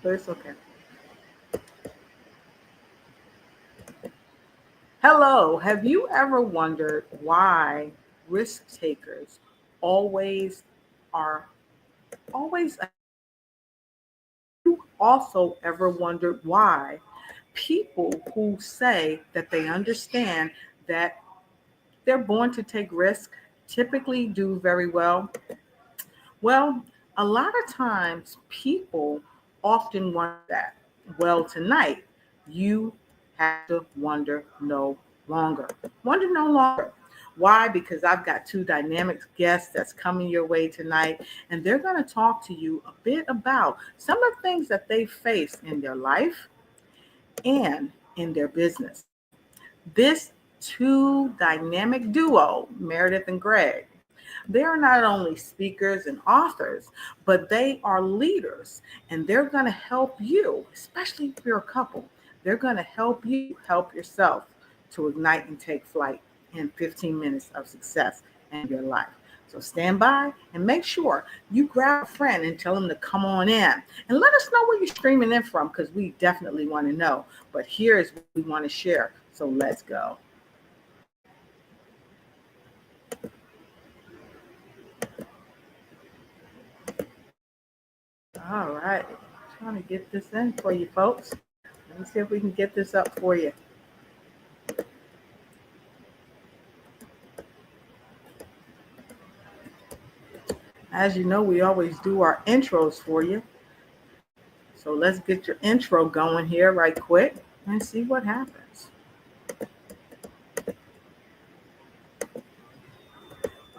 but it's okay. Hello, have you ever wondered why risk takers always are always you also ever wondered why people who say that they understand that they're born to take risk typically do very well? Well, a lot of times people often wonder that. Well, tonight you have to wonder no longer. Wonder no longer. Why? Because I've got two dynamic guests that's coming your way tonight, and they're going to talk to you a bit about some of the things that they face in their life and in their business. This two dynamic duo, Meredith and Greg, they are not only speakers and authors, but they are leaders, and they're going to help you, especially if you're a couple. They're going to help you help yourself to ignite and take flight in 15 minutes of success in your life. So stand by and make sure you grab a friend and tell them to come on in and let us know where you're streaming in from, because we definitely want to know. But here is what we want to share. So let's go. All right. Trying to get this in for you folks. Let me see if we can get this up for you. As you know, we always do our intros for you. So let's get your intro going here right quick and see what happens.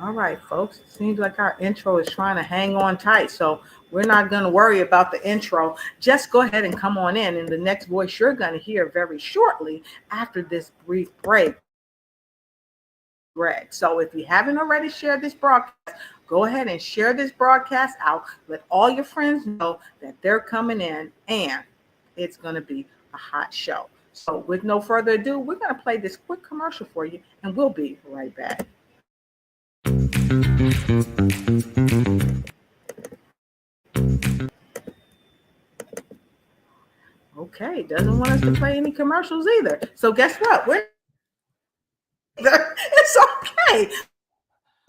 All right, folks. It seems like our intro is trying to hang on tight. So we're not going to worry about the intro. Just go ahead and come on in. And the next voice you're going to hear very shortly after this brief break, Greg. So if you haven't already shared this broadcast, go ahead and share this broadcast out. Let all your friends know that they're coming in, and it's going to be a hot show. So with no further ado, we're going to play this quick commercial for you, and we'll be right back. Okay, doesn't want us to play any commercials either. So guess what? It's okay.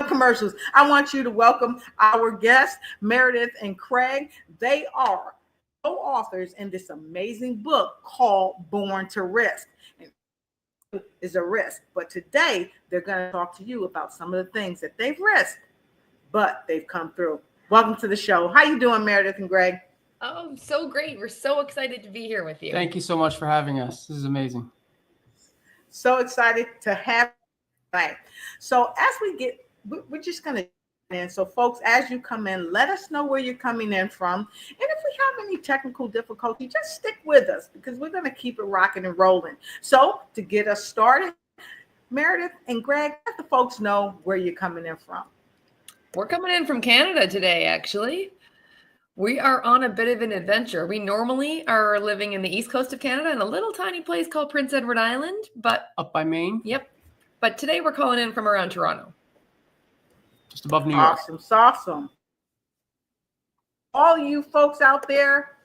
Commercials. I want you to welcome our guests, Meredith and Craig. They are co-authors in this amazing book called Born to Risk. And is a risk, but today they're going to talk to you about some of the things that they've risked, but they've come through. Welcome to the show. How you doing, Meredith and Greg? Oh, so great. We're so excited to be here with you. Thank you so much for having us. This is amazing. So excited to have you. So as we get, we're just going to in. So folks, as you come in, let us know where you're coming in from. And if we have any technical difficulty, just stick with us because we're going to keep it rocking and rolling. So to get us started, Meredith and Greg, let the folks know where you're coming in from. We're coming in from Canada today, actually. We are on a bit of an adventure. We normally are living in the east coast of Canada in a little tiny place called Prince Edward Island, but up by Maine. Yep. But today we're calling in from around Toronto. Just above New York. Awesome. All you folks out there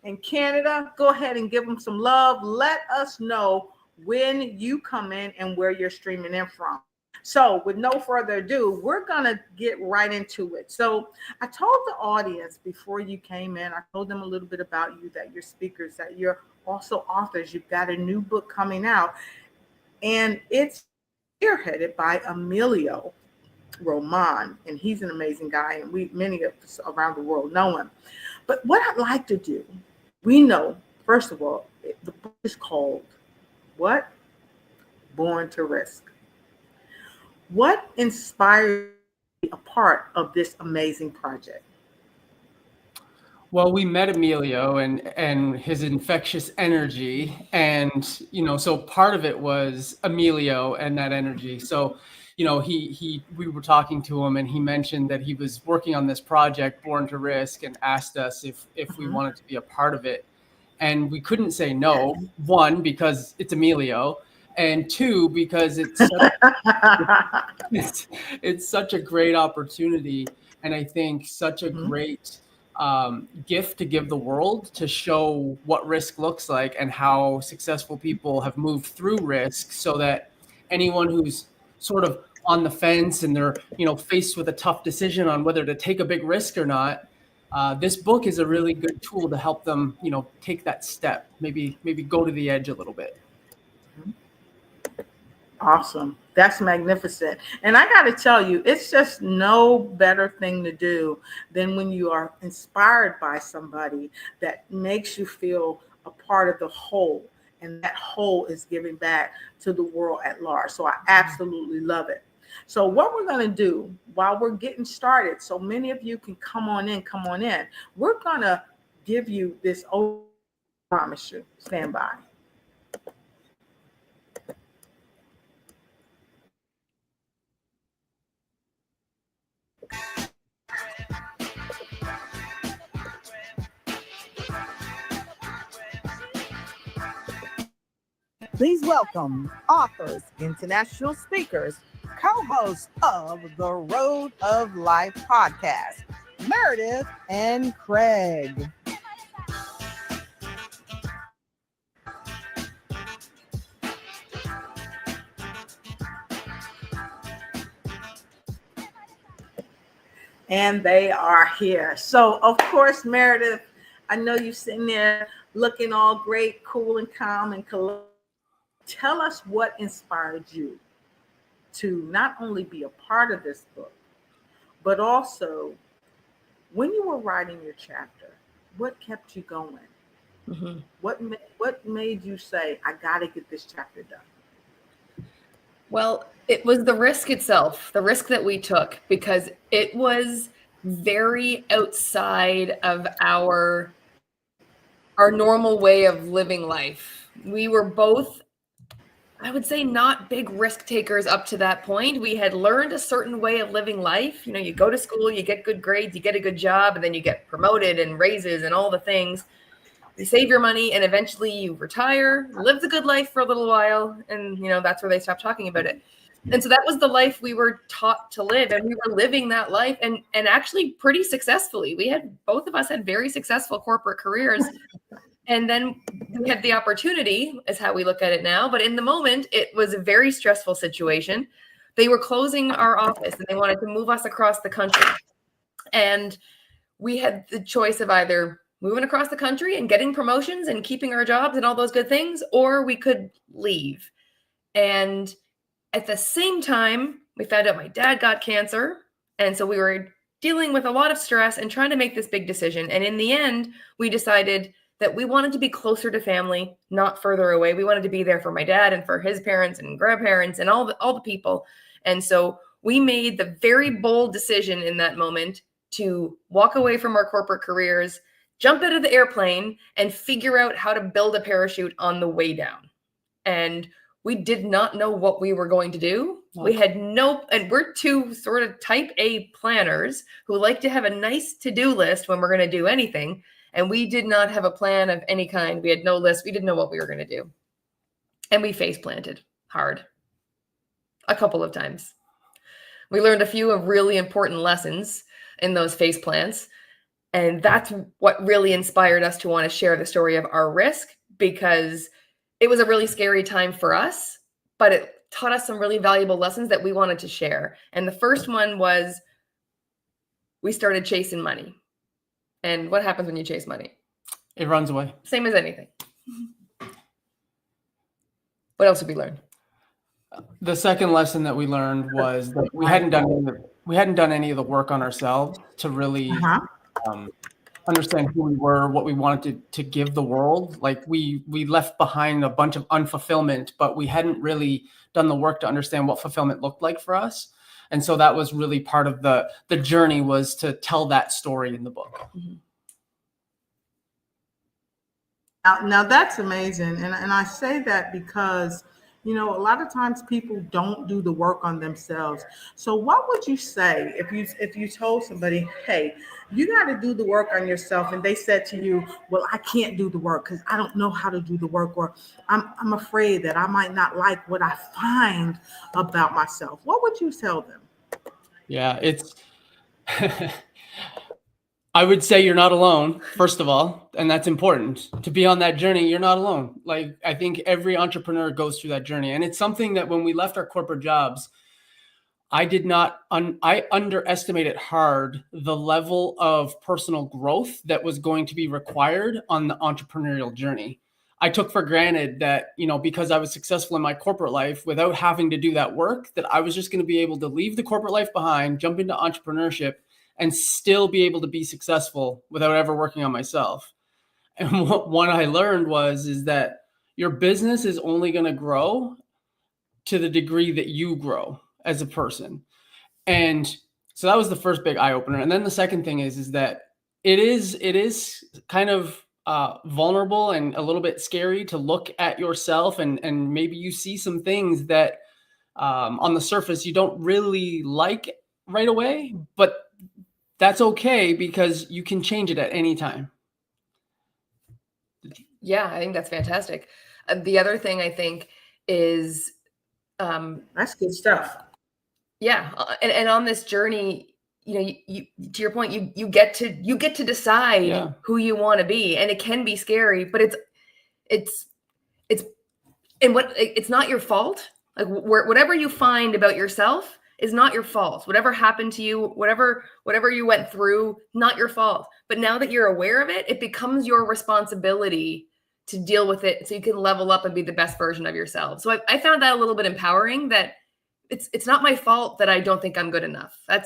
in Canada, go ahead and give them some love. Let us know when you come in and where you're streaming in from. So with no further ado, we're going to get right into it. So I told the audience before you came in, I told them a little bit about you, that you're speakers, that you're also authors. You've got a new book coming out, and it's spearheaded by Emilio Roman, and he's an amazing guy, and many of us around the world know him. But what I'd like to do, we know, first of all, the book is called what? Born to Risk. What inspired you to be a part of this amazing project? Well, we met Emilio and his infectious energy, and so part of it was Emilio and that energy. So we were talking to him, and he mentioned that he was working on this project, Born to Risk, and asked us if we wanted to be a part of it. And we couldn't say no, one, because it's Emilio, and two, because it's such a great opportunity. And I think such a great gift to give the world, to show what risk looks like and how successful people have moved through risk, so that anyone who's sort of on the fence and they're, faced with a tough decision on whether to take a big risk or not, this book is a really good tool to help them, take that step, maybe go to the edge a little bit. Awesome. That's magnificent. And I got to tell you, it's just no better thing to do than when you are inspired by somebody that makes you feel a part of the whole. And that whole is giving back to the world at large. So I absolutely love it. So what we're going to do while we're getting started, so many of you can come on in, we're going to give you this overview. I promise you. Stand by. Please welcome authors, international speakers, co-hosts of the Road of Life podcast, Meredith and Craig. And they are here. So, of course, Meredith, I know you're sitting there looking all great, cool, and calm and collected. Tell us what inspired you to not only be a part of this book, but also when you were writing your chapter, what kept you going? Mm-hmm. What made you say, I got to get this chapter done? Well, it was the risk itself, the risk that we took, because it was very outside of our normal way of living life. We were both, I would say, not big risk takers up to that point. We had learned a certain way of living life. You go to school, you get good grades, you get a good job, and then you get promoted and raises and all the things. You save your money, and eventually you retire, live the good life for a little while, and that's where they stop talking about it. And so that was the life we were taught to live, and we were living that life, and actually pretty successfully. Both of us had very successful corporate careers. And then we had the opportunity, is how we look at it now. But in the moment, it was a very stressful situation. They were closing our office and they wanted to move us across the country. And we had the choice of either moving across the country and getting promotions and keeping our jobs and all those good things, or we could leave. And at the same time, we found out my dad got cancer. And so we were dealing with a lot of stress and trying to make this big decision. And in the end, we decided that we wanted to be closer to family, not further away. We wanted to be there for my dad and for his parents and grandparents and all the people. And so we made the very bold decision in that moment to walk away from our corporate careers, jump out of the airplane, and figure out how to build a parachute on the way down. And we did not know what we were going to do. We had and we're two sort of type A planners who like to have a nice to-do list when we're going to do anything. And we did not have a plan of any kind. We had no list. We didn't know what we were going to do. And we face planted hard a couple of times. We learned a few of really important lessons in those face plants. And that's what really inspired us to want to share the story of our risk, because it was a really scary time for us, but it taught us some really valuable lessons that we wanted to share. And the first one was we started chasing money. And what happens when you chase money? It runs away. Same as anything. What else did we learn? The second lesson that we learned was that we hadn't done any of the work on ourselves to really understand who we were, what we wanted to give the world. Like we left behind a bunch of unfulfillment, but we hadn't really done the work to understand what fulfillment looked like for us. And so that was really part of the journey, was to tell that story in the book. Mm-hmm. Now that's amazing. And I say that because, a lot of times people don't do the work on themselves. So what would you say if you told somebody, hey, you got to do the work on yourself, and they said to you, well, I can't do the work because I don't know how to do the work, or I'm afraid that I might not like what I find about myself. What would you tell them? Yeah, it's I would say you're not alone, first of all, and that's important. To be on that journey, you're not alone. Like, I think every entrepreneur goes through that journey. And it's something that when we left our corporate jobs, I did not, I underestimated hard the level of personal growth that was going to be required on the entrepreneurial journey. I took for granted that, you know, because I was successful in my corporate life without having to do that work, that I was just going to be able to leave the corporate life behind, jump into entrepreneurship, and still be able to be successful without ever working on myself. And what I learned is that your business is only going to grow to the degree that you grow as a person. And so that was the first big eye opener. And then the second thing is that it is kind of vulnerable and a little bit scary to look at yourself, and maybe you see some things that on the surface you don't really like right away, but that's okay because you can change it at any time. Yeah, I think that's fantastic. The other thing I think is that's good stuff. Yeah, and on this journey, you know, you to your point, you get to decide who you want to be, and it can be scary, but it's not your fault. Like whatever you find about yourself is not your fault. Whatever happened to you, whatever you went through, not your fault. But now that you're aware of it, it becomes your responsibility to deal with it so you can level up and be the best version of yourself. So I found that a little bit empowering, that it's not my fault that I don't think I'm good enough. That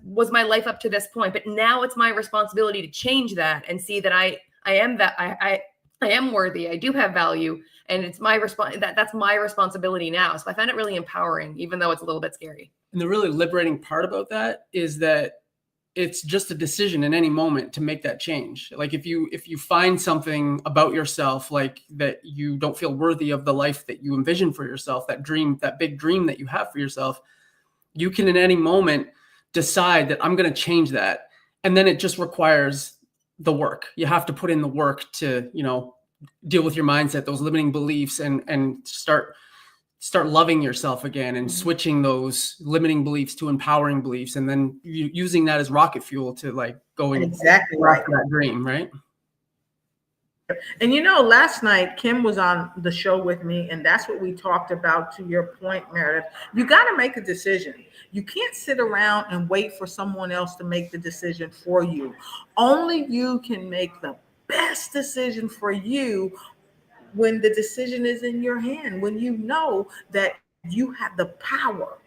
was my life up to this point. But now it's my responsibility to change that and see that I am worthy. I do have value, and it's my that's my responsibility now. So I find it really empowering, even though it's a little bit scary. And the really liberating part about that is that it's just a decision in any moment to make that change. Like if you find something about yourself, like that you don't feel worthy of the life that you envision for yourself, that dream, that big dream that you have for yourself, you can in any moment decide that I'm going to change that. And then it just requires the work. You have to put in the work to, you know, deal with your mindset, those limiting beliefs, and start loving yourself again, and switching those limiting beliefs to empowering beliefs, and then using that as rocket fuel to like go and exactly right that dream, right? And you know, last night Kim was on the show with me, and that's what we talked about. To your point, Meredith, you got to make a decision. You can't sit around and wait for someone else to make the decision for you. Only you can make the best decision for you when the decision is in your hand, when you know that you have the power.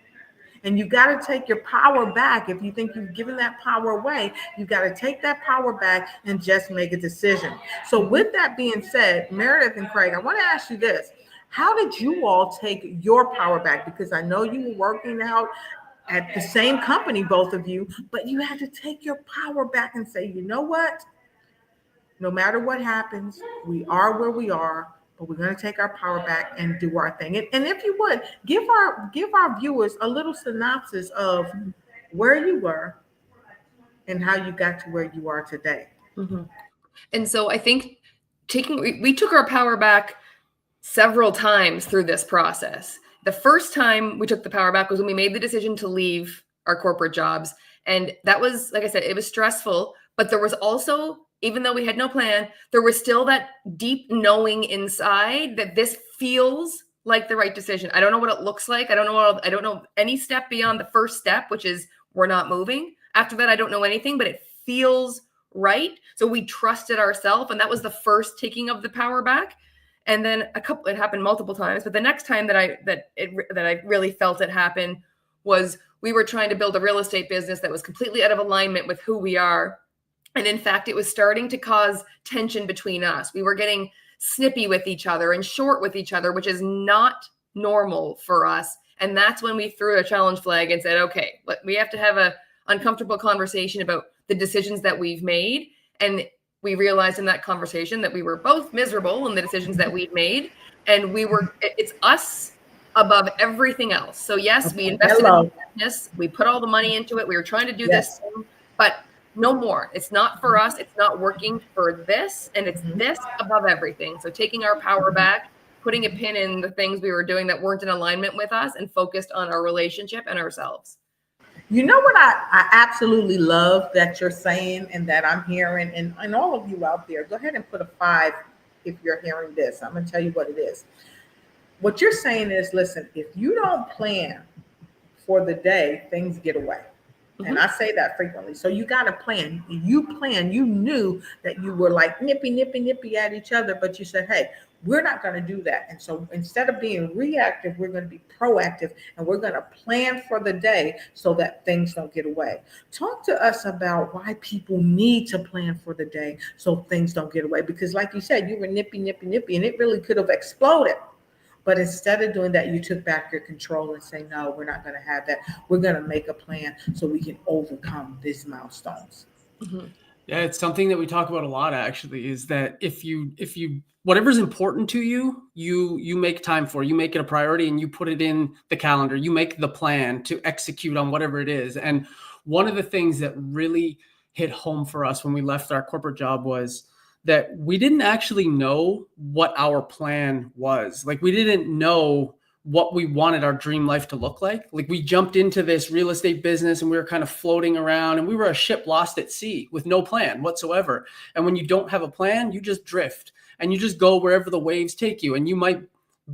And you got to take your power back. If you think you've given that power away, you got to take that power back and just make a decision. So with that being said, Meredith and Craig, I want to ask you this. How did you all take your power back? Because I know you were working out at the same company, both of you, but you had to take your power back and say, you know what? No matter what happens, we are where we are, but we're going to take our power back and do our thing. And if you would, give our viewers a little synopsis of where you were and how you got to where you are today. Mm-hmm. And so I think we took our power back several times through this process. The first time we took the power back was when we made the decision to leave our corporate jobs. And that was, like I said, it was stressful, but there was also, even though we had no plan, there was still that deep knowing inside that this feels like the right decision. I don't know what it looks like. I don't know any step beyond the first step, which is we're not moving. After that, I don't know anything, but it feels right. So we trusted ourselves, and that was the first taking of the power back. And then it happened multiple times, but the next time that I really felt it happen was we were trying to build a real estate business that was completely out of alignment with who we are. And in fact, it was starting to cause tension between us. We were getting snippy with each other and short with each other, which is not normal for us. And that's when we threw a challenge flag and said, okay, we have to have an uncomfortable conversation about the decisions that we've made. And we realized in that conversation that we were both miserable in the decisions that we'd made. And it's us above everything else. So yes, we invested in the business. We put all the money into it. We were trying to do this thing, but no more. It's not for us. It's not working for this. And it's this above everything. So taking our power back, putting a pin in the things we were doing that weren't in alignment with us, and focused on our relationship and ourselves. You know what I absolutely love that you're saying and that I'm hearing, and all of you out there, go ahead and put a 5 if you're hearing this. I'm going to tell you what it is. What you're saying is, listen, if you don't plan for the day, things get away. And I say that frequently. So you got to plan. You knew that you were like nippy at each other, but you said, hey, we're not going to do that. And so instead of being reactive, we're going to be proactive, and we're going to plan for the day so that things don't get away. Talk to us about why people need to plan for the day so things don't get away. Because like you said, you were nippy, and it really could have exploded. But instead of doing that, you took back your control and say, no, we're not going to have that. We're going to make a plan so we can overcome these milestones. Mm-hmm. Yeah, it's something that we talk about a lot, actually, is that if you whatever's important to you, you make time for, you make it a priority, and you put it in the calendar. You make the plan to execute on whatever it is. And one of the things that really hit home for us when we left our corporate job was that we didn't actually know what our plan was. Like, we didn't know what we wanted our dream life to look like. Like, we jumped into this real estate business and we were kind of floating around, and we were a ship lost at sea with no plan whatsoever. And when you don't have a plan, you just drift and you just go wherever the waves take you. And you might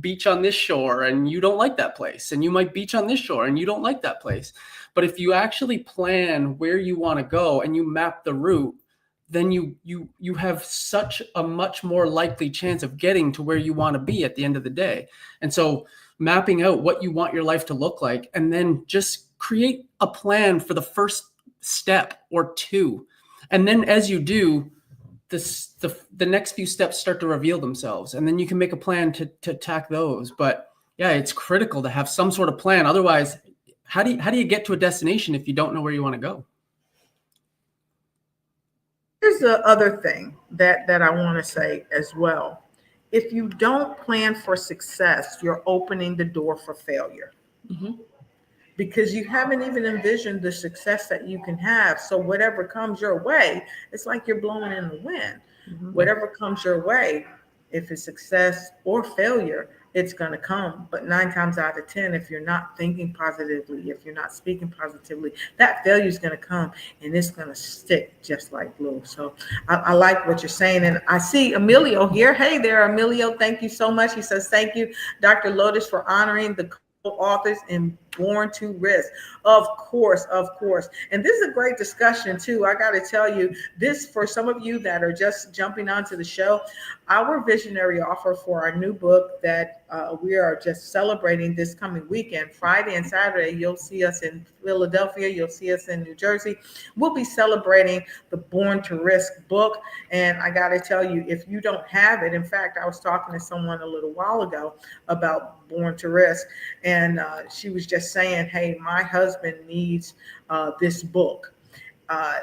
beach on this shore and you don't like that place. And you might beach on this shore and you don't like that place. But if you actually plan where you want to go and you map the route, then you have such a much more likely chance of getting to where you want to be at the end of the day. And so mapping out what you want your life to look like, and then just create a plan for the first step or two. And then as you do, the next few steps start to reveal themselves, and then you can make a plan to attack those. But yeah, it's critical to have some sort of plan. Otherwise, how do you get to a destination if you don't know where you want to go? Here's the other thing that I want to say as well. If you don't plan for success, you're opening the door for failure. Mm-hmm. Because you haven't even envisioned the success that you can have. So whatever comes your way, it's like you're blowing in the wind. Mm-hmm. Whatever comes your way, if it's success or failure, it's going to come. But 9 times out of 10, if you're not thinking positively, if you're not speaking positively, that failure is going to come, and it's going to stick just like glue. So I like what you're saying. And I see Emilio here. Hey there, Emilio. Thank you so much. He says, thank you, Dr. Lotus, for honoring the authors in Born to Risk. Of course. And this is a great discussion too. I got to tell you this, for some of you that are just jumping onto the show, our visionary offer for our new book that we are just celebrating this coming weekend, Friday and Saturday. You'll see us in Philadelphia. You'll see us in New Jersey. We'll be celebrating the Born to Risk book. And I got to tell you, if you don't have it, in fact, I was talking to someone a little while ago about Born to Risk, and she was just saying, hey, my husband needs this book.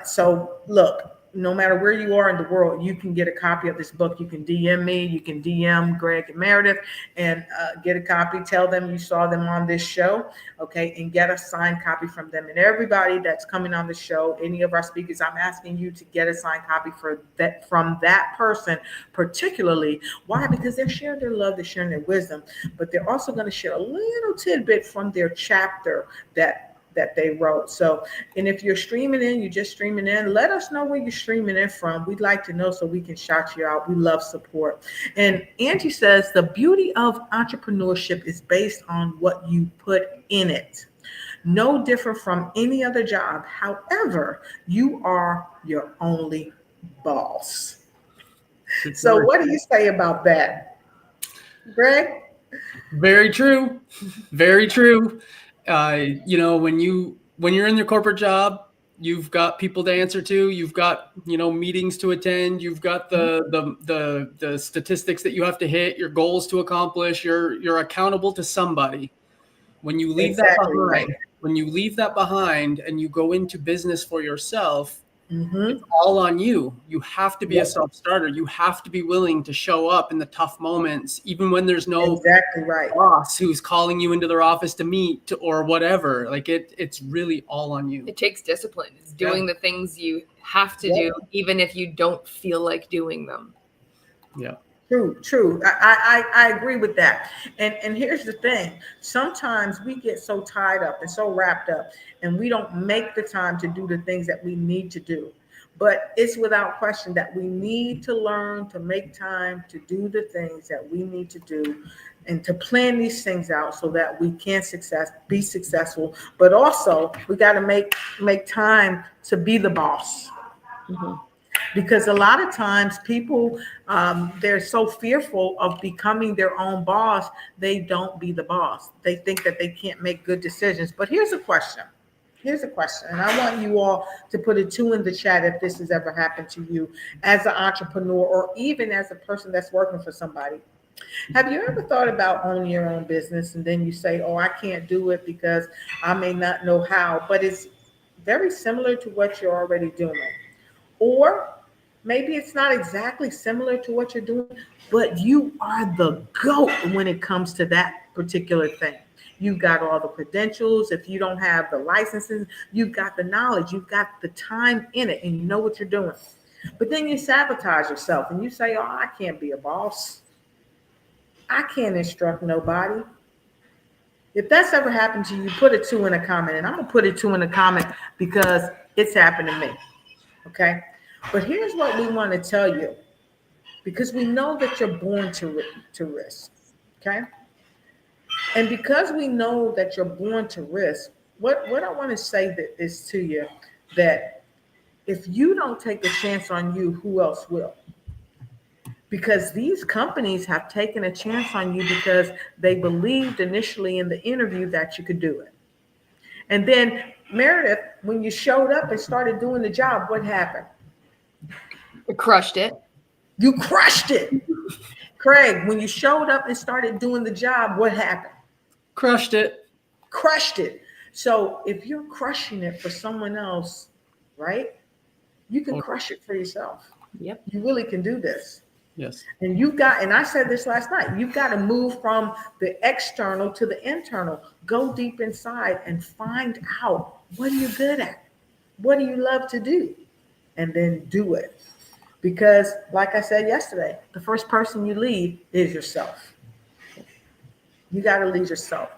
So look, no matter where you are in the world, you can get a copy of this book. You can DM me, you can DM Greg and Meredith, and get a copy. Tell them you saw them on this show, okay, and get a signed copy from them. And everybody that's coming on the show, any of our speakers, I'm asking you to get a signed copy from that person particularly. Why? Because they're sharing their love, they're sharing their wisdom, but they're also going to share a little tidbit from their chapter that they wrote. So, and if you're streaming in, you're just streaming in, let us know where you're streaming in from. We'd like to know so we can shout you out. We love support. And Angie says, the beauty of entrepreneurship is based on what you put in it. No different from any other job. However, you are your only boss. So what do you say about that, Greg? Very true. Very true. When you're in your corporate job, you've got people to answer to, you've got, meetings to attend, you've got the statistics that you have to hit, your goals to accomplish, you're accountable to somebody. When you leave when you leave that behind and you go into business for yourself, it's all on you. You have to be a self-starter. You have to be willing to show up in the tough moments, even when there's no boss who's calling you into their office to meet or whatever. Like it's really all on you. It takes discipline. It's doing the things you have to do, even if you don't feel like doing them. Yeah. True. I agree with that. And here's the thing. Sometimes we get so tied up and so wrapped up and we don't make the time to do the things that we need to do. But it's without question that we need to learn to make time to do the things that we need to do and to plan these things out so that we can be successful. But also we got to make time to be the boss. Mhm. Because a lot of times people, they're so fearful of becoming their own boss, they don't be the boss. They think that they can't make good decisions. But here's a question. And I want you all to put a 2 in the chat if this has ever happened to you as an entrepreneur or even as a person that's working for somebody. Have you ever thought about owning your own business and then you say, oh, I can't do it because I may not know how, but it's very similar to what you're already doing. Or maybe it's not exactly similar to what you're doing, but you are the GOAT when it comes to that particular thing. You've got all the credentials. If you don't have the licenses, you've got the knowledge, you've got the time in it, and you know what you're doing. But then you sabotage yourself and you say, oh, I can't be a boss. I can't instruct nobody. If that's ever happened to you, put a 2 in a comment. And I'm going to put a 2 in a comment because it's happened to me. Okay. But here's what we want to tell you, because we know that you're born to risk. Okay. And because we know that you're born to risk, what I want to say is to you that if you don't take a chance on you, who else will? Because these companies have taken a chance on you because they believed initially in the interview that you could do it. And then, Meredith, when you showed up and started doing the job, what happened? We crushed it. You crushed it. Craig, when you showed up and started doing the job, what happened? Crushed it. Crushed it. So if you're crushing it for someone else, right, you can crush it for yourself. Yep. You really can do this. Yes. And and I said this last night, you've got to move from the external to the internal. Go deep inside and find out, what are you good at? What do you love to do? And then do it. Because like I said yesterday, the first person you lead is yourself. You got to lead yourself.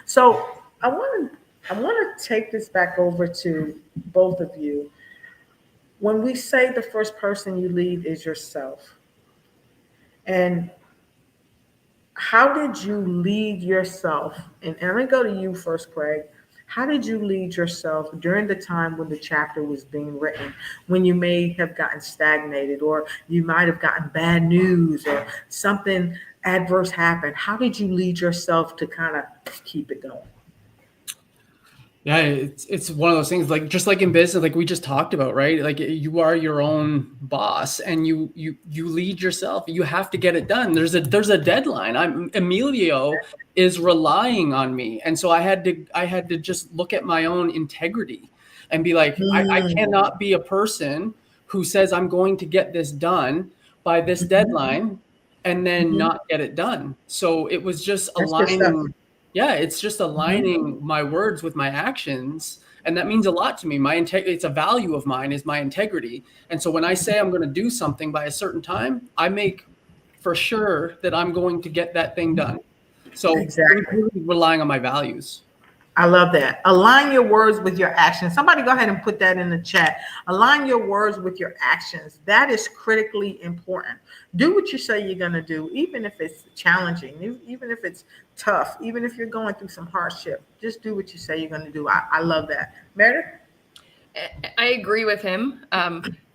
So I want to take this back over to both of you. When we say the first person you lead is yourself, and how did you lead yourself? And I'm going to go to you first, Craig. How did you lead yourself during the time when the chapter was being written, when you may have gotten stagnated, or you might have gotten bad news, or something adverse happened? How did you lead yourself to kind of keep it going? Yeah, it's one of those things, like just like in business, like we just talked about, right? Like you are your own boss and you lead yourself. You have to get it done. There's a deadline. Emilio is relying on me. And so I had to just look at my own integrity and be like, I cannot be a person who says I'm going to get this done by this deadline and then not get it done. So it was just aligning. Yeah, it's just aligning my words with my actions. And that means a lot to me. It's a value of mine, is my integrity. And so when I say I'm going to do something by a certain time, I make for sure that I'm going to get that thing done. So exactly. Really relying on my values. I love that. Align your words with your actions. Somebody go ahead and put that in the chat. Align your words with your actions. That is critically important. Do what you say you're going to do, even if it's challenging, even if it's tough, even if you're going through some hardship. Just do what you say you're going to do. I love that. Meredith? I agree with him.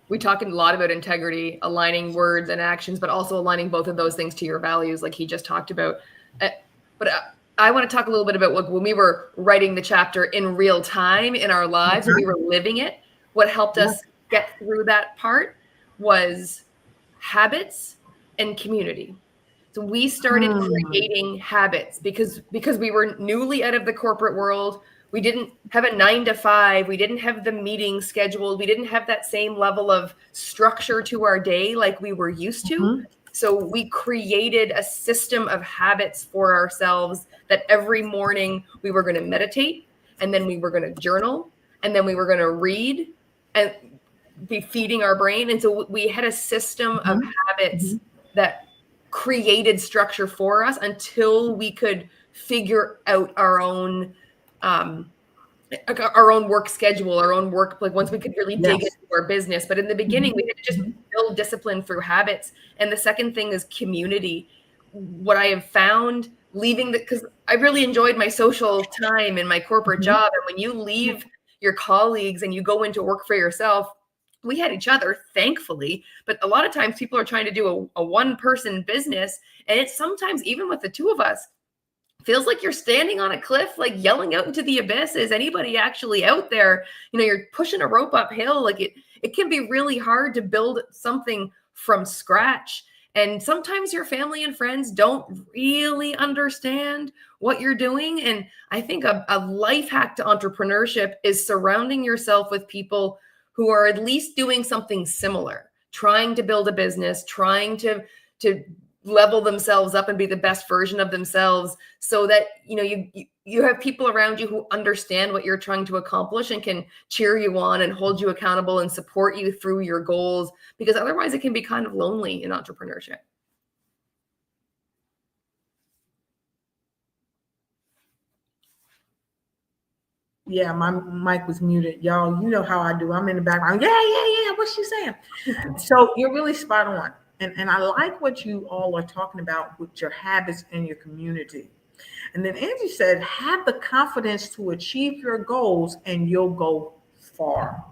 We talk a lot about integrity, aligning words and actions, but also aligning both of those things to your values, like he just talked about. But I want to talk a little bit about when we were writing the chapter in real time in our lives, when we were living it. What helped us get through that part was habits and community. So we started creating habits because we were newly out of the corporate world. We didn't have a 9-to-5. We didn't have the meeting scheduled. We didn't have that same level of structure to our day like we were used to. So we created a system of habits for ourselves that every morning we were going to meditate, and then we were going to journal, and then we were going to read and be feeding our brain. And so we had a system of habits that created structure for us until we could figure out our own work schedule, our own work, like once we could really dig into our business. But in the beginning, we had to just build discipline through habits. And the second thing is community. What I have found leaving because I really enjoyed my social time in my corporate job. And when you leave your colleagues and you go into work for yourself, we had each other, thankfully, but a lot of times people are trying to do a one-person business. And it's sometimes, even with the two of us, feels like you're standing on a cliff, like yelling out into the abyss. Is anybody actually out there? You know, you're pushing a rope uphill. Like it can be really hard to build something from scratch. And sometimes your family and friends don't really understand what you're doing. And I think a life hack to entrepreneurship is surrounding yourself with people who are at least doing something similar, trying to build a business, trying to level themselves up and be the best version of themselves, so that you have people around you who understand what you're trying to accomplish and can cheer you on and hold you accountable and support you through your goals, because otherwise it can be kind of lonely in entrepreneurship. Yeah, my mic was muted. Y'all, you know how I do. I'm in the background. Yeah. What's she saying? So you're really spot on. And I like what you all are talking about with your habits and your community. And then Angie said, have the confidence to achieve your goals and you'll go far.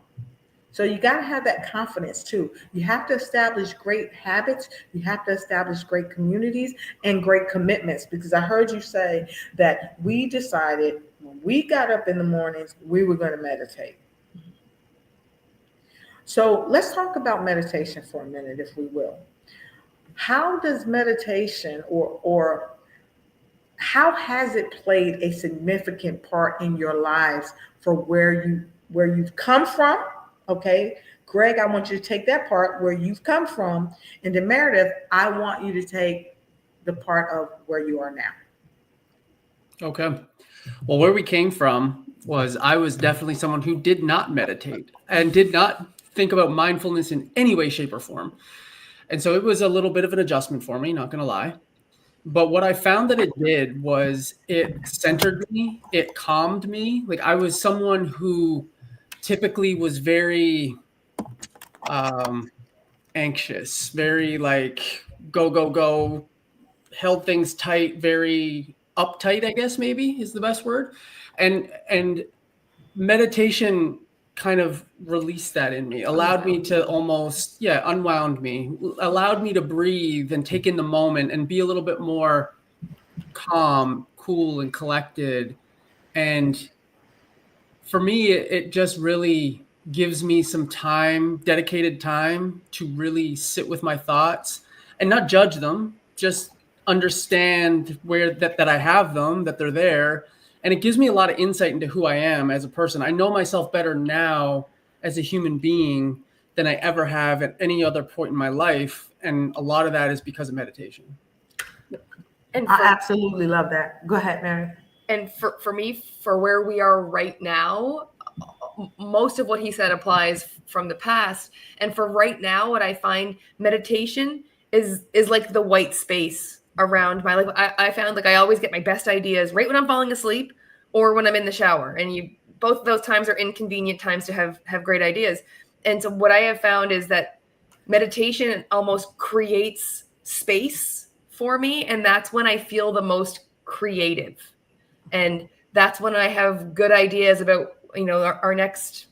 So you got to have that confidence too. You have to establish great habits. You have to establish great communities and great commitments, because I heard you say that we decided when we got up in the mornings, we were going to meditate. So let's talk about meditation for a minute, if we will. How does meditation or how has it played a significant part in your lives for where you've come from? Okay, Greg, I want you to take that part where you've come from, and then Meredith, I want you to take the part of where you are now. Okay. Well, where we came from was I was definitely someone who did not meditate and did not think about mindfulness in any way, shape, or form. And so it was a little bit of an adjustment for me, not going to lie. But what I found that it did was it centered me, it calmed me. Like I was someone who typically was very anxious, very like go, held things tight, very uptight, I guess maybe is the best word. And meditation kind of released that in me, allowed me to almost, unwound me, allowed me to breathe and take in the moment and be a little bit more calm, cool, and collected. And for me, it just really gives me some time, dedicated time to really sit with my thoughts and not judge them, just understand where that I have them, that they're there. And it gives me a lot of insight into who I am as a person. I know myself better now as a human being than I ever have at any other point in my life. And a lot of that is because of meditation. And I absolutely love that. Go ahead, Mary. And for me, for where we are right now, most of what he said applies from the past. And for right now, what I find meditation is like the white space around my life. I found like I always get my best ideas right when I'm falling asleep or when I'm in the shower. And both of those times are inconvenient times to have great ideas. And so what I have found is that meditation almost creates space for me. And that's when I feel the most creative. And that's when I have good ideas about, our next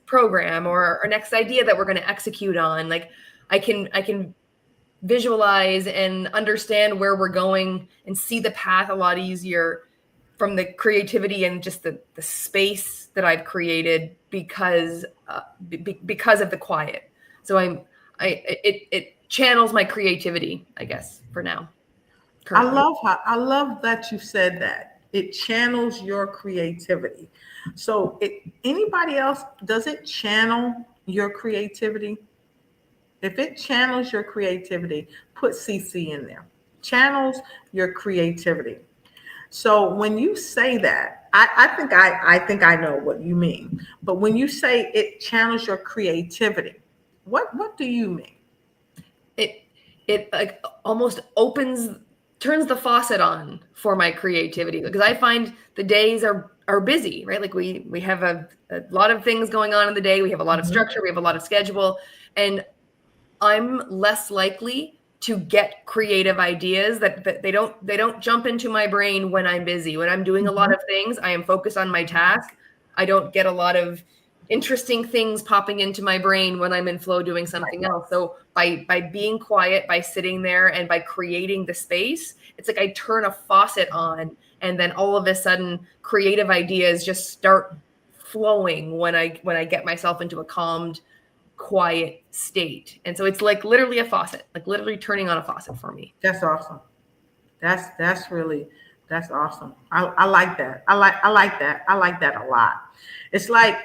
program or our next idea that we're going to execute on. Like I can visualize and understand where we're going and see the path a lot easier from the creativity and just the space that I've created because of the quiet. So it channels my creativity, I guess, for now. Currently. I love that you said that. It channels your creativity. So anybody else, does it channel your creativity? If it channels your creativity, put CC in there. Channels your creativity. So when you say that, I think I know what you mean. But when you say it channels your creativity, what do you mean? it like almost turns the faucet on for my creativity, because I find the days are busy, right? Like we have a lot of things going on in the day. We have a lot of structure, we have a lot of schedule, and I'm less likely to get creative ideas that they don't jump into my brain when I'm busy. When I'm doing a lot of things, I am focused on my task. I don't get a lot of interesting things popping into my brain when I'm in flow doing something else. So by being quiet, by sitting there, and by creating the space, it's like I turn a faucet on, and then all of a sudden creative ideas just start flowing when I get myself into a calmed, quiet state. And so it's like literally a faucet, like literally turning on a faucet for me. That's awesome. That's really, that's awesome. I like that. I like that. I like that a lot. It's like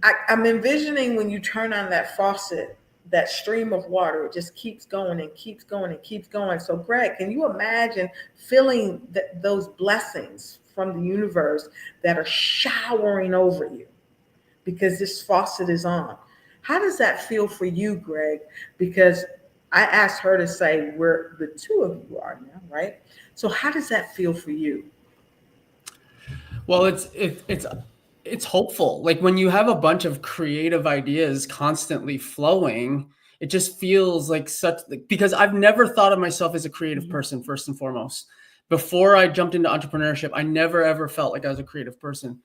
I'm envisioning when you turn on that faucet, that stream of water, it just keeps going and keeps going and keeps going. So, Greg, can you imagine feeling those blessings from the universe that are showering over you because this faucet is on? How does that feel for you, Greg? Because I asked her to say where the two of you are now, right? So, how does that feel for you? Well, it's hopeful. Like when you have a bunch of creative ideas constantly flowing, it just feels like because I've never thought of myself as a creative person, first and foremost. Before I jumped into entrepreneurship, I never ever felt like I was a creative person.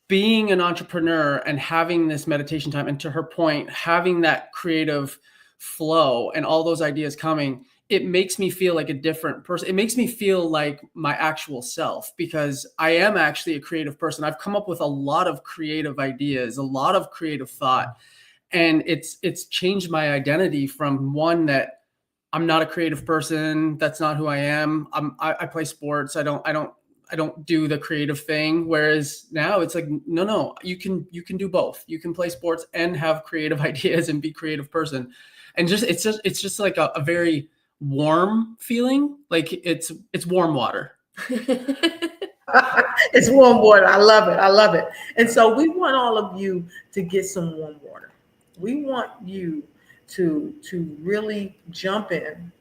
Being an entrepreneur and having this meditation time, and to her point, having that creative flow and all those ideas coming, it makes me feel like a different person. It makes me feel like my actual self, because I am actually a creative person. I've come up with a lot of creative ideas, a lot of creative thought, and it's changed my identity from one that I'm not a creative person. That's not who I am. I play sports. I don't do the creative thing. Whereas now it's like, no, you can do both. You can play sports and have creative ideas and be a creative person. And it's just like a very warm feeling. Like it's warm water. It's warm water. I love it. I love it. And so we want all of you to get some warm water. We want you to really jump in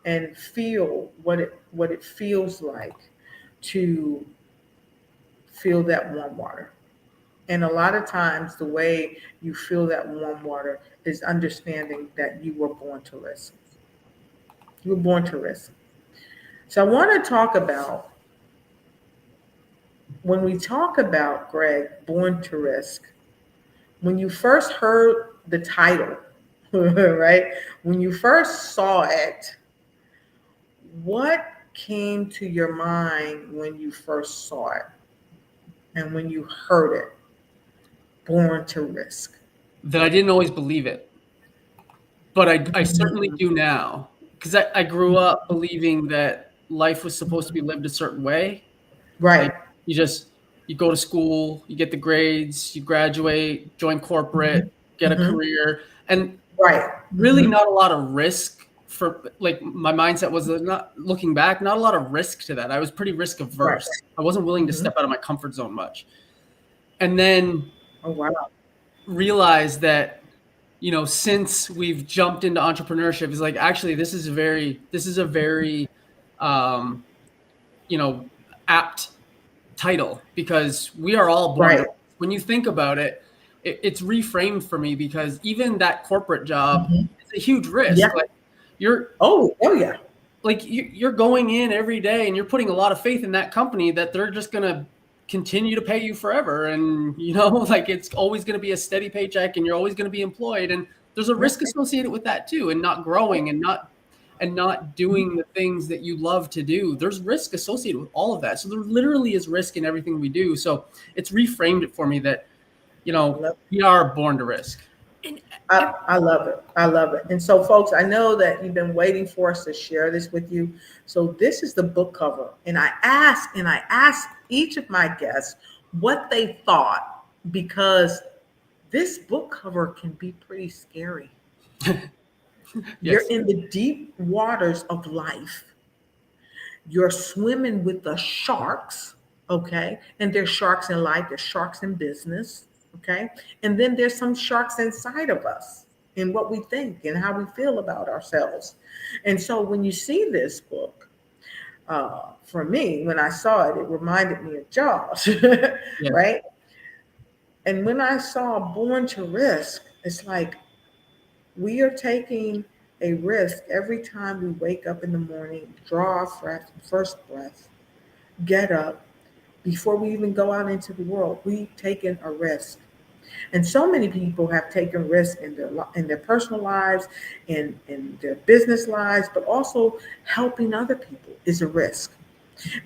and feel what it feels like to feel that warm water. And a lot of times the way you feel that warm water is understanding that you were born to risk. You were born to risk. So I want to talk about, when we talk about, Greg, Born to Risk, when you first heard the title, right? When you first saw it, what came to your mind when you first saw it and when you heard it? Born to Risk. That I didn't always believe it, but I certainly do now, because I grew up believing that life was supposed to be lived a certain way. Right. Like you go to school, you get the grades, you graduate, join corporate, get a career, and right. Really not a lot of risk. For like, my mindset was not, looking back, not a lot of risk to that. I was pretty risk averse. Right. I wasn't willing to step out of my comfort zone much. And then realized that, since we've jumped into entrepreneurship, is like, actually, this is a very apt title, because we are all born. Right. When you think about it, it's reframed for me, because even that corporate job is a huge risk. Yeah. Like you're like you're going in every day and you're putting a lot of faith in that company that they're just gonna continue to pay you forever, and like it's always going to be a steady paycheck and you're always going to be employed, and there's a risk associated with that too, and not growing and not doing the things that you love to do. There's risk associated with all of that. So there literally is risk in everything we do. So it's reframed it for me that, we are born to risk. I love it. I love it. And so, folks, I know that you've been waiting for us to share this with you. So this is the book cover. And I asked each of my guests what they thought, because this book cover can be pretty scary. Yes. You're in the deep waters of life. You're swimming with the sharks, okay? And there's sharks in life, there's sharks in business, okay? And then there's some sharks inside of us, in what we think and how we feel about ourselves. And so when you see this book, for me, when I saw it, it reminded me of Jaws, Yeah. right? And when I saw Born to Risk, it's like we are taking a risk every time we wake up in the morning, draw our first breath, get up. Before we even go out into the world, we've taken a risk. And so many people have taken risks in their personal lives, in their business lives, but also helping other people is a risk.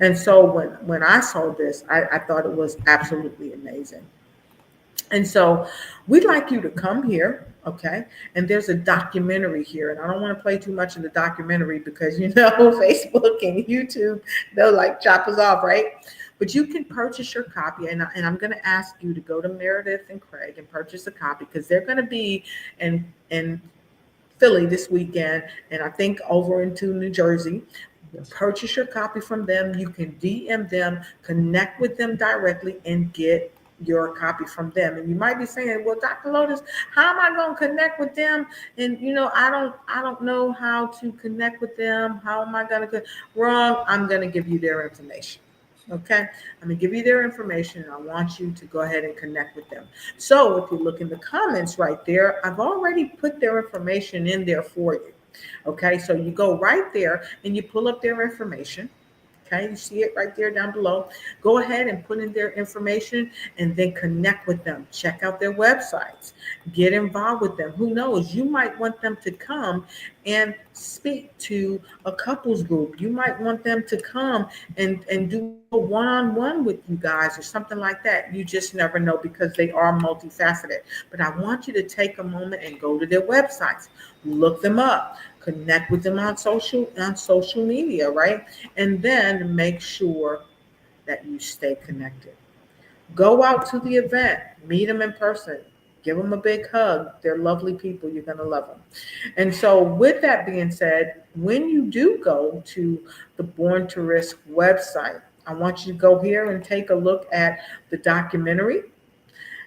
And so when I saw this, I thought it was absolutely amazing. And so we'd like you to come here, okay? And there's a documentary here, and I don't want to play too much in the documentary because Facebook and YouTube, they'll like chop us off, right? But you can purchase your copy, and I'm going to ask you to go to Meredith and Craig and purchase a copy because they're going to be in Philly this weekend, and I think over into New Jersey. Yes. Purchase your copy from them. You can DM them, connect with them directly, and get your copy from them. And you might be saying, well, Dr. Lotus, how am I going to connect with them? And I don't know how to connect with them. How am I going to wrong? I'm going to give you their information. Okay, I'm gonna give you their information and I want you to go ahead and connect with them. So if you look in the comments right there, I've already put their information in there for you. Okay, so you go right there and you pull up their information. Okay, you see it right there down below. Go ahead and put in their information and then connect with them. Check out their websites. Get involved with them. Who knows? You might want them to come and speak to a couples group. You might want them to come and do a one-on-one with you guys or something like that. You just never know because they are multifaceted. But I want you to take a moment and go to their websites. Look them up. Connect with them on social media, right? And then make sure that you stay connected. Go out to the event, meet them in person, give them a big hug. They're lovely people. You're going to love them. And so, with that being said, when you do go to the Born to Risk website, I want you to go here and take a look at the documentary.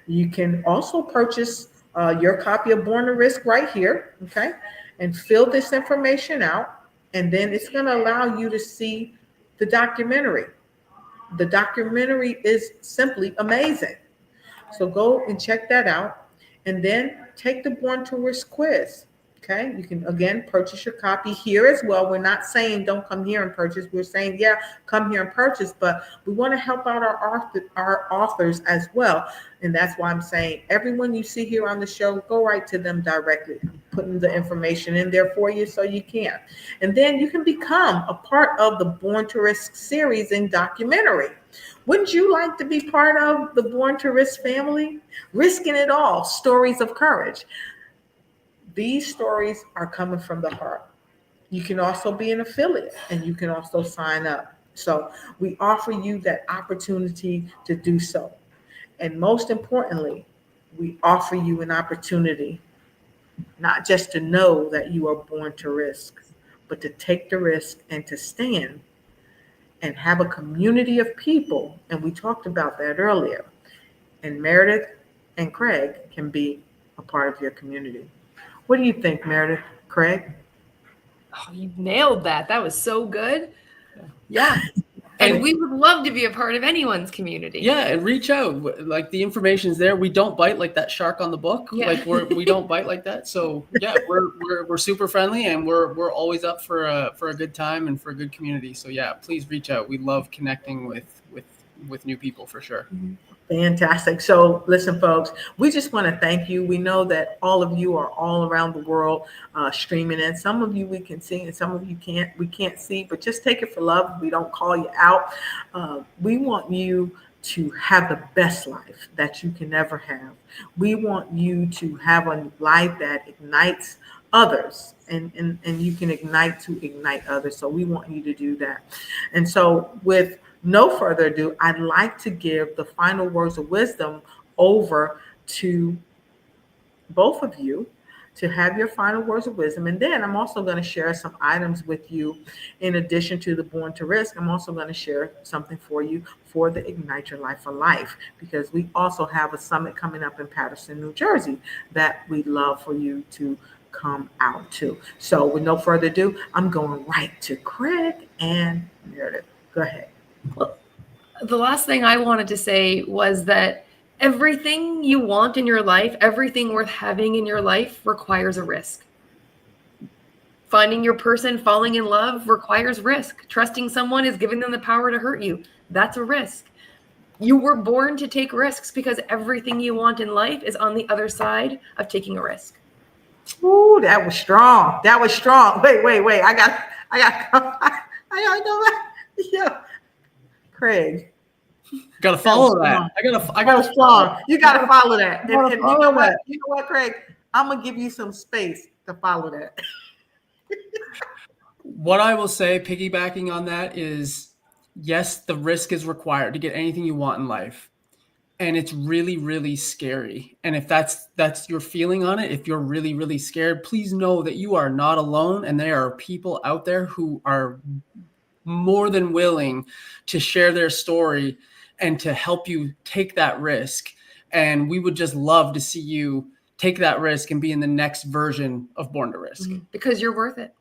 You can also purchase your copy of Born to Risk right here, okay? And fill this information out, and then it's going to allow you to see the documentary. The documentary is simply amazing. So go and check that out, and then take the Born to Risk quiz. Okay, you can again purchase your copy here as well. We're not saying don't come here and purchase. We're saying, yeah, come here and purchase, but we want to help out our authors as well. And that's why I'm saying everyone you see here on the show, go right to them directly. I'm putting the information in there for you so you can. And then you can become a part of the Born to Risk series and documentary. Wouldn't you like to be part of the Born to Risk family? Risking it all, stories of courage. These stories are coming from the heart. You can also be an affiliate and you can also sign up. So we offer you that opportunity to do so. And most importantly, we offer you an opportunity not just to know that you are born to risk, but to take the risk and to stand and have a community of people. And we talked about that earlier. And Meredith and Craig can be a part of your community. What do you think, Meredith? Craig? Oh, you nailed that. That was so good. Yeah. And we would love to be a part of anyone's community. Yeah, and reach out. Like the information's there. We don't bite like that shark on the book. Yeah. Like we don't bite like that. So yeah, we're super friendly and we're always up for a good time and for a good community. So yeah, please reach out. We love connecting with new people for sure. Mm-hmm. Fantastic. So listen, folks, we just want to thank you. We know that all of you are all around the world streaming in. Some of you we can see and some of you we can't see, but just take it for love. We don't call you out. We want you to have the best life that you can ever have. We want you to have a life that ignites others and you can ignite others. So we want you to do that. And so with no further ado, I'd like to give the final words of wisdom over to both of you to have your final words of wisdom. And then I'm also going to share some items with you in addition to the Born to Risk. I'm also going to share something for you for the Ignite Your Life for Life, because we also have a summit coming up in Paterson, New Jersey that we'd love for you to come out to. So with no further ado, I'm going right to Craig and Meredith. Go ahead. Well, the last thing I wanted to say was that everything you want in your life, everything worth having in your life requires a risk. Finding your person, falling in love requires risk. Trusting someone is giving them the power to hurt you. That's a risk. You were born to take risks because everything you want in life is on the other side of taking a risk. Ooh, that was strong. That was strong. Wait. I got know that. Yeah. Craig. Gotta follow that. I gotta strong. You gotta follow that. And you know follow what? that. You know what, Craig? I'm gonna give you some space to follow that. What I will say, piggybacking on that, is yes, the risk is required to get anything you want in life. And it's really, really scary. And if that's your feeling on it, if you're really, really scared, please know that you are not alone. And there are people out there who are more than willing to share their story and to help you take that risk. And we would just love to see you take that risk and be in the next version of Born to Risk. Because you're worth it.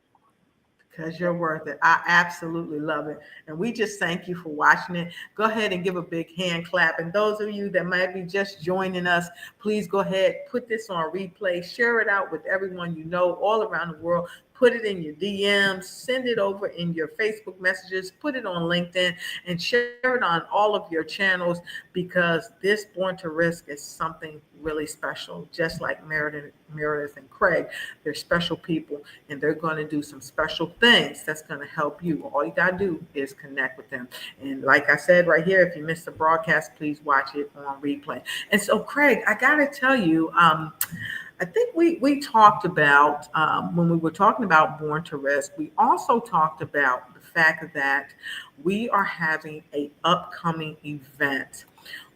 Because you're worth it. I absolutely love it. And we just thank you for watching it. Go ahead and give a big hand clap. And those of you that might be just joining us, please go ahead, put this on replay, share it out with everyone you know all around the world. Put it in your DMs, send it over in your Facebook messages, put it on LinkedIn, and share it on all of your channels, because this Born to Risk is something really special. Just like Meredith and Craig, they're special people, and they're going to do some special things that's going to help you. All you got to do is connect with them. And like I said right here, if you missed the broadcast, please watch it on replay. And so, Craig, I got to tell you, I think we talked about, when we were talking about Born to Risk, we also talked about the fact that we are having an upcoming event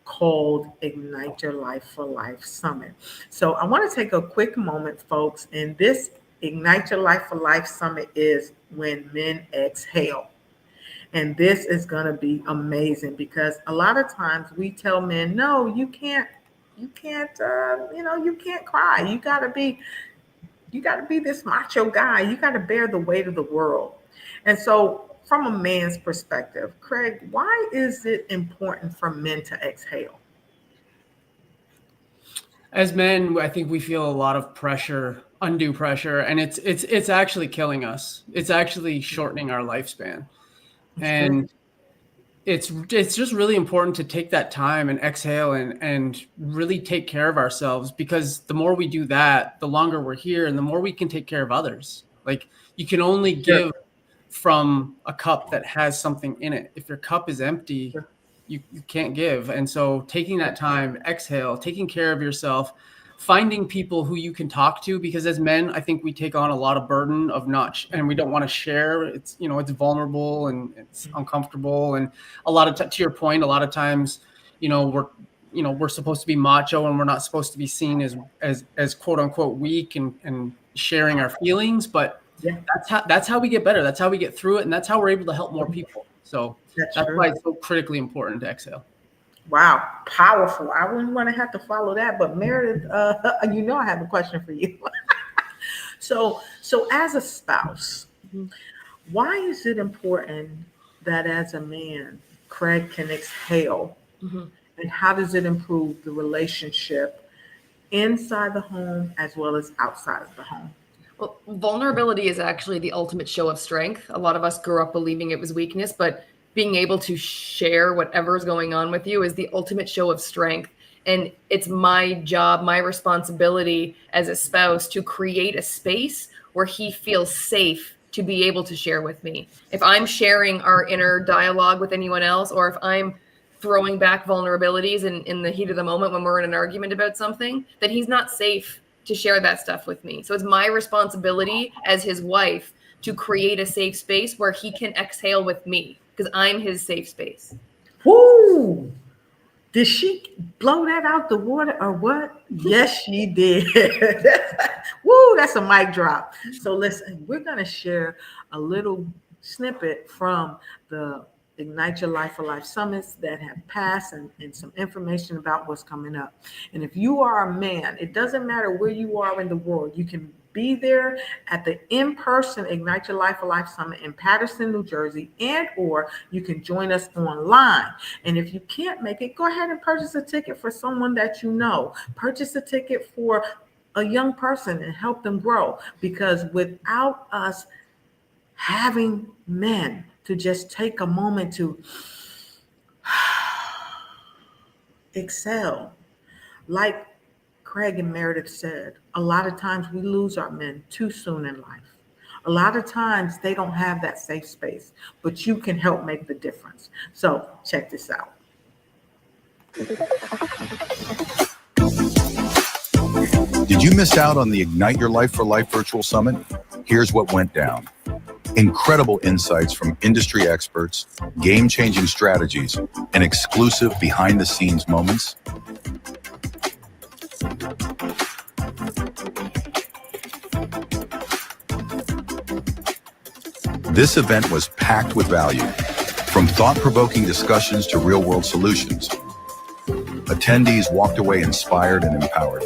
called Ignite Your Life for Life Summit. So I want to take a quick moment, folks, and this Ignite Your Life for Life Summit is When Men Exhale. And this is going to be amazing, because a lot of times we tell men, no, you can't, you can't cry. You gotta be this macho guy. You gotta bear the weight of the world. And so from a man's perspective, Craig, why is it important for men to exhale? As men, I think we feel a lot of pressure, undue pressure, and it's actually killing us. It's actually shortening our lifespan. And it's just really important to take that time and exhale and really take care of ourselves, because the more we do that, the longer we're here and the more we can take care of others. Like, you can only give from a cup that has something in it. If your cup is empty, you can't give. And so taking that time, exhale, taking care of yourself, finding people who you can talk to, because as men, I think we take on a lot of burden of and we don't want to share. It's, it's vulnerable and it's uncomfortable. And a lot of to your point, a lot of times, we're supposed to be macho, and we're not supposed to be seen as quote unquote weak and sharing our feelings. But that's how we get better. That's how we get through it. And that's how we're able to help more people. So that's why it's so critically important to exhale. Wow, powerful. I wouldn't want to have to follow that, but Meredith, I have a question for you. So as a spouse, why is it important that as a man, Craig can exhale? And how does it improve the relationship inside the home as well as outside of the home? Well, vulnerability is actually the ultimate show of strength. A lot of us grew up believing it was weakness, but being able to share whatever's going on with you is the ultimate show of strength. And it's my job, my responsibility as a spouse to create a space where he feels safe to be able to share with me. If I'm sharing our inner dialogue with anyone else, or if I'm throwing back vulnerabilities in the heat of the moment when we're in an argument about something, then he's not safe to share that stuff with me. So it's my responsibility as his wife to create a safe space where he can exhale with me, because I'm his safe space. Woo! Did she blow that out the water or what? Yes, she did. Woo, that's a mic drop. So listen, we're going to share a little snippet from the Ignite Your Life for Life summits that have passed and some information about what's coming up. And if you are a man, it doesn't matter where you are in the world, you can be there at the in-person Ignite Your Life for Life Summit in Paterson, New Jersey, and or you can join us online. And if you can't make it, go ahead and purchase a ticket for someone that you know. Purchase a ticket for a young person and help them grow. Because without us having men to just take a moment to excel, like Craig and Meredith said, a lot of times we lose our men too soon in life. A lot of times they don't have that safe space, but you can help make the difference. So check this out. Did you miss out on the Ignite Your Life for Life virtual summit? Here's what went down. Incredible insights from industry experts, game-changing strategies, and exclusive behind-the-scenes moments. This event was packed with value, from thought-provoking discussions to real-world solutions. Attendees walked away inspired and empowered.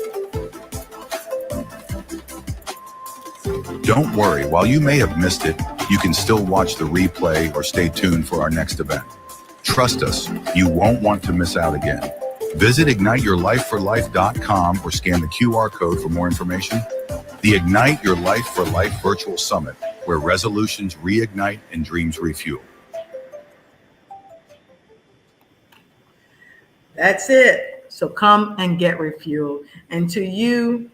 Don't worry, while you may have missed it, you can still watch the replay or stay tuned for our next event. Trust us, you won't want to miss out again. Visit igniteyourlifeforlife.com or scan the QR code for more information. The Ignite Your Life for Life Virtual Summit, where resolutions reignite and dreams refuel. That's it. So come and get refueled. And to you,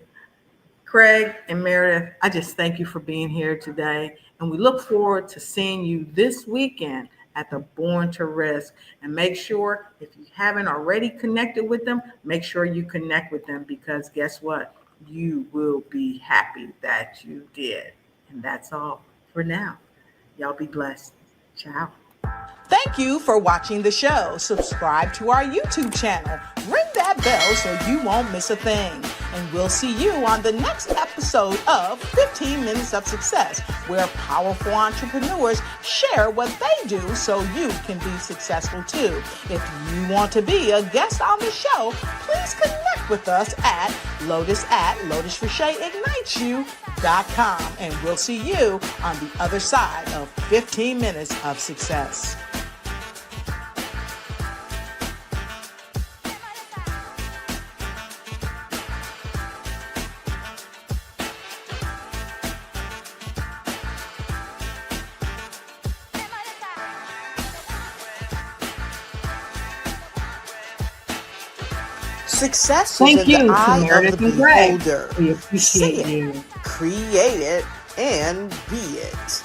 Craig and Meredith, I just thank you for being here today. And we look forward to seeing you this weekend at the Born to Risk. And make sure, if you haven't already connected with them, make sure you connect with them, because guess what? You will be happy that you did. And that's all for now. Y'all be blessed. Ciao. Thank you for watching the show. Subscribe to our YouTube channel. Ring that bell so you won't miss a thing. And we'll see you on the next episode of 15 Minutes of Success, where powerful entrepreneurs share what they do so you can be successful too. If you want to be a guest on the show, please connect with us at Lotus Riché Ignites You.com. And we'll see you on the other side of 15 Minutes of Success. Success is in the eye of the beholder. We appreciate See it, you. create it, and be it.